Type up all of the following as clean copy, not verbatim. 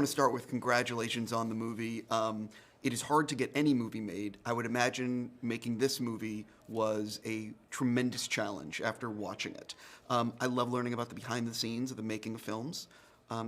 want to start with congratulations on the movie. It is hard to get any movie made. I would imagine making this movie was a tremendous challenge after watching it. I love learning about the behind the scenes of the making of films.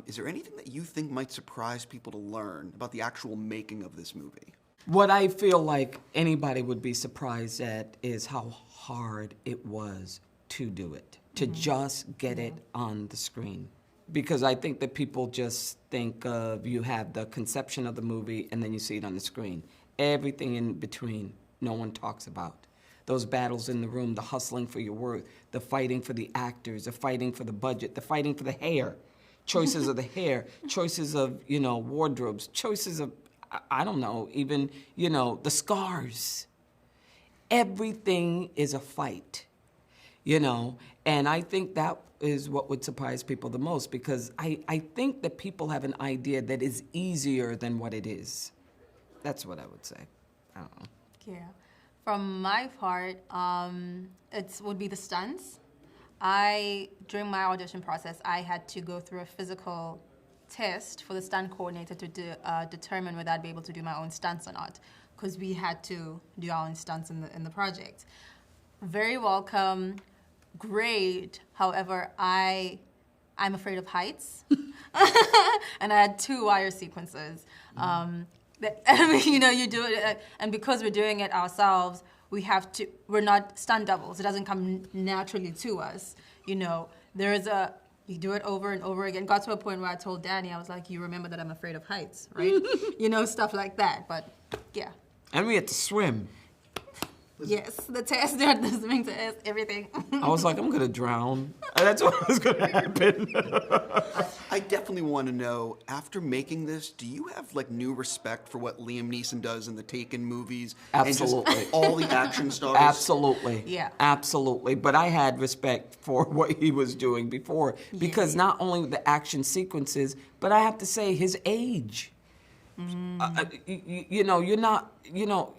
Is there anything that you think might surprise people to learn about the actual making of this movie? What I feel like anybody would be surprised at is how hard it was to do it, to just get it on the screen. Because I think that people just think of, you have the conception of the movie and then you see it on the screen. Everything in between, no one talks about. Those battles in the room, the hustling for your worth, the fighting for the actors, the fighting for the budget, the fighting for the hair, choices of the hair, choices of, wardrobes, choices of, I don't know, even, the scars. Everything is a fight, and I think that is what would surprise people the most, because I think that people have an idea that is easier than what it is. That's what I would say. I don't know. Yeah. From my part, it would be the stunts. During my audition process, I had to go through a physical test for the stunt coordinator to determine whether I'd be able to do my own stunts or not, because we had to do our own stunts in the project. Very welcome, great. However, I'm afraid of heights, and I had 2 wire sequences. You do it, and because we're doing it ourselves, we're not stunt doubles. It doesn't come naturally to us. You do it over and over again. Got to a point where I told Danny, I was like, you remember that I'm afraid of heights, right? Stuff like that, but yeah. And we had to swim. Yes, the test, the swimming test, everything. I was like, I'm gonna drown. That's what was gonna happen. I definitely want to know, after making this, do you have new respect for what Liam Neeson does in the Taken movies? Absolutely. And just all the action stars? Absolutely. Yeah. Absolutely. But I had respect for what he was doing before, because not only the action sequences, but I have to say his age. You're not,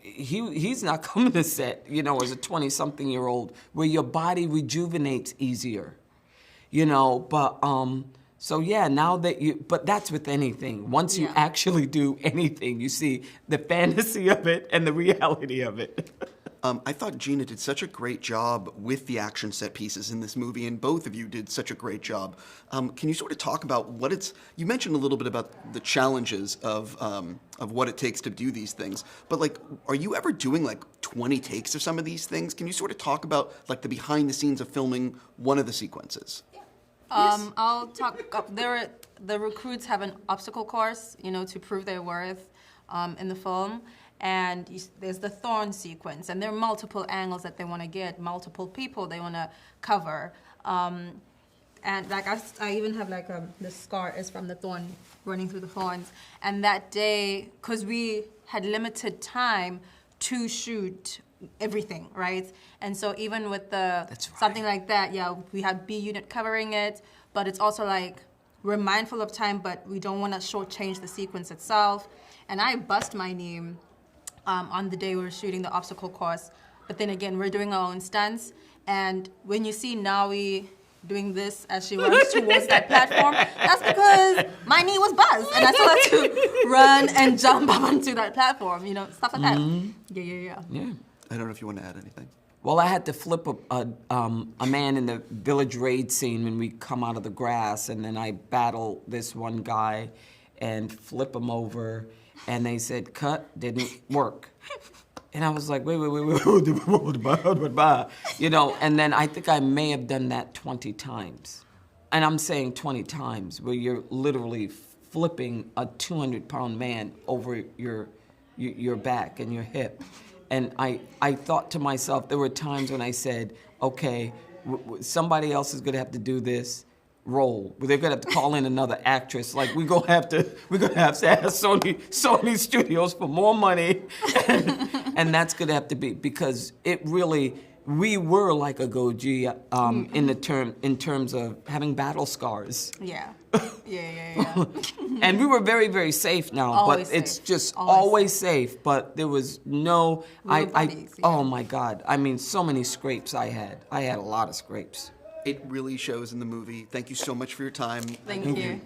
he's not coming to set, as a 20-something-year-old, where your body rejuvenates easier, but, so yeah, now that but that's with anything. Once you actually do anything, you see the fantasy of it and the reality of it. I thought Gina did such a great job with the action set pieces in this movie, and both of you did such a great job. Can you sort of talk about you mentioned a little bit about the challenges of what it takes to do these things, but are you ever doing 20 takes of some of these things? Can you sort of talk about the behind the scenes of filming one of the sequences? Yes. I'll talk, the recruits have an obstacle course, to prove their worth in the film. And there's the thorn sequence, and there are multiple angles that they want to get, multiple people they want to cover. And I even have the scar is from the thorn running through the thorns. And that day, because we had limited time to shoot everything, right? And so even with something like that, we have B unit covering it, but it's also we're mindful of time, but we don't want to shortchange the sequence itself. And I bust my knee on the day we were shooting the obstacle course. But then again, we're doing our own stunts. And when you see Nawi doing this as she runs towards that platform, that's because my knee was buzzed. And I still had to run and jump up onto that platform, stuff like that. Yeah. I don't know if you want to add anything. Well, I had to flip a man in the village raid scene when we come out of the grass, and then I battle this one guy and flip him over. And they said, cut, didn't work. And I was like, wait, and then I think I may have done that 20 times. And I'm saying 20 times, where you're literally flipping a 200-pound man over your back and your hip. And I thought to myself, there were times when I said, okay, somebody else is gonna have to do this. Role. They're gonna have to call in another actress. We're gonna have to ask Sony Studios for more money, and that's gonna have to be, because it really, we were like a Goji in terms of having battle scars. Yeah. And we were very, very safe now, always but it's safe. just always safe. But there was no, oh my God! I mean, so many scrapes I had. I had a lot of scrapes. It really shows in the movie. Thank you so much for your time. Thank you.